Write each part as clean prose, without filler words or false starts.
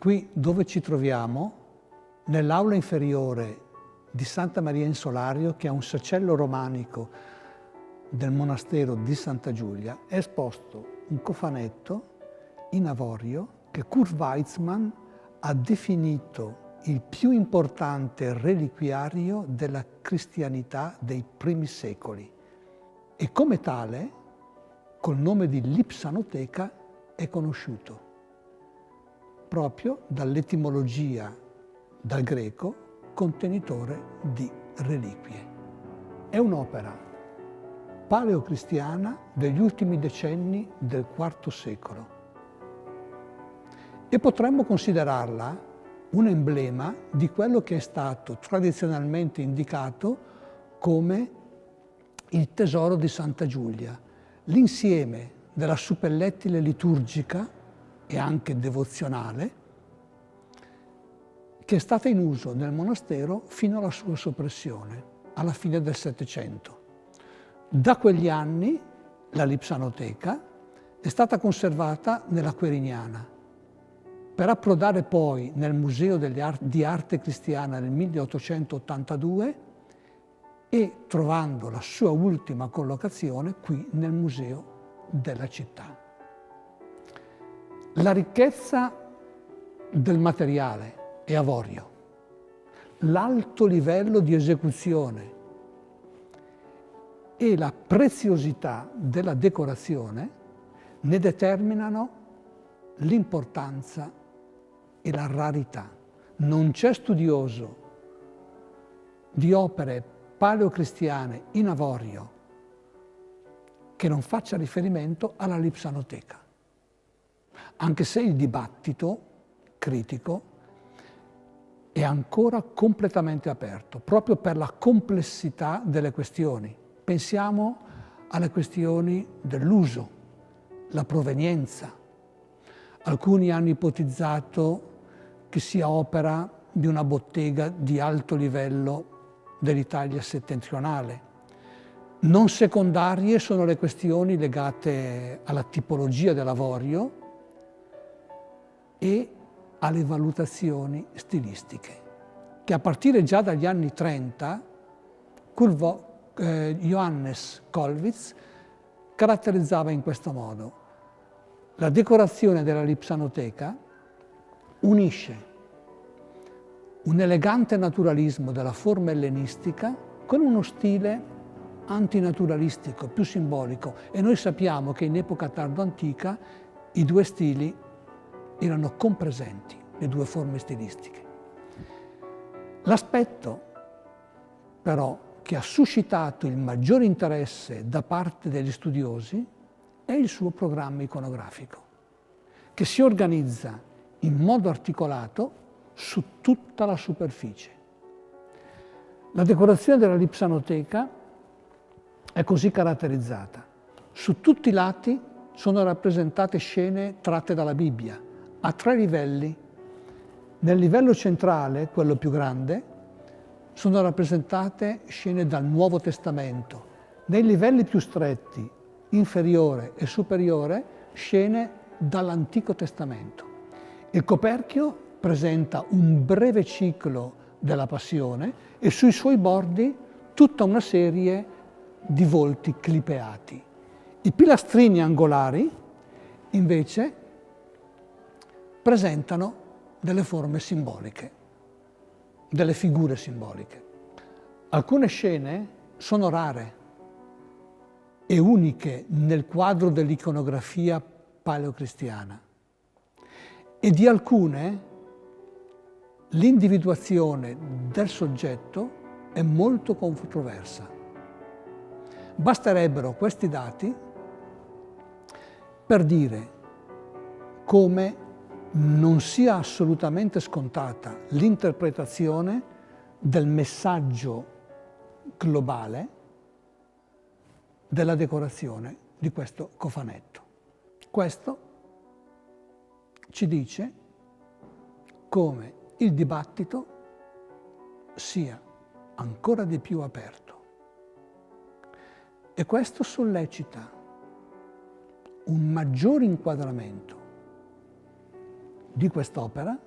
Qui dove ci troviamo, nell'aula inferiore di Santa Maria in Solario, che è un sacello romanico del monastero di Santa Giulia, è esposto un cofanetto in avorio che Kurt Weitzmann ha definito il più importante reliquiario della cristianità dei primi secoli e come tale, col nome di Lipsanoteca, è conosciuto proprio dall'etimologia dal greco contenitore di reliquie. È un'opera paleocristiana degli ultimi decenni del IV secolo e potremmo considerarla un emblema di quello che è stato tradizionalmente indicato come il tesoro di Santa Giulia, l'insieme della suppellettile liturgica e anche devozionale che è stata in uso nel monastero fino alla sua soppressione, alla fine del Settecento. Da quegli anni la Lipsanoteca è stata conservata nella Querignana, per approdare poi nel Museo di Arte Cristiana nel 1882 e trovando la sua ultima collocazione qui nel Museo della città. La ricchezza del materiale è avorio, l'alto livello di esecuzione e la preziosità della decorazione ne determinano l'importanza e la rarità. Non c'è studioso di opere paleocristiane in avorio che non faccia riferimento alla Lipsanoteca, anche se il dibattito critico è ancora completamente aperto, proprio per la complessità delle questioni. Pensiamo alle questioni dell'uso, la provenienza. Alcuni hanno ipotizzato che sia opera di una bottega di alto livello dell'Italia settentrionale. Non secondarie sono le questioni legate alla tipologia dell'avorio e alle valutazioni stilistiche, che a partire già dagli anni 30 Johannes Kollwitz caratterizzava in questo modo. La decorazione della Lipsanoteca unisce un elegante naturalismo della forma ellenistica con uno stile antinaturalistico, più simbolico. E noi sappiamo che in epoca tardo-antica i due stili erano compresenti, le due forme stilistiche. L'aspetto, però, che ha suscitato il maggior interesse da parte degli studiosi è il suo programma iconografico, che si organizza in modo articolato su tutta la superficie. La decorazione della Lipsanoteca è così caratterizzata. Su tutti i lati sono rappresentate scene tratte dalla Bibbia, a 3 livelli. Nel livello centrale, quello più grande, sono rappresentate scene dal Nuovo Testamento. Nei livelli più stretti, inferiore e superiore, scene dall'Antico Testamento. Il coperchio presenta un breve ciclo della Passione e sui suoi bordi tutta una serie di volti clipeati. I pilastrini angolari, invece, presentano delle forme simboliche, delle figure simboliche. Alcune scene sono rare e uniche nel quadro dell'iconografia paleocristiana e di alcune l'individuazione del soggetto è molto controversa. Basterebbero questi dati per dire come non sia assolutamente scontata l'interpretazione del messaggio globale della decorazione di questo cofanetto. Questo ci dice come il dibattito sia ancora di più aperto. E questo sollecita un maggior inquadramento di quest'opera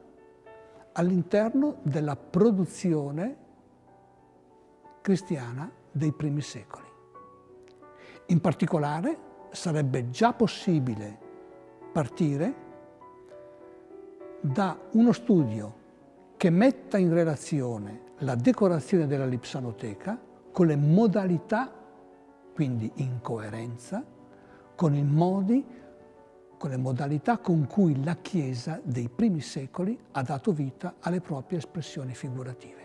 all'interno della produzione cristiana dei primi secoli. In particolare sarebbe già possibile partire da uno studio che metta in relazione la decorazione della Lipsanoteca con le modalità, quindi in coerenza, con i modi, con le modalità con cui la Chiesa dei primi secoli ha dato vita alle proprie espressioni figurative.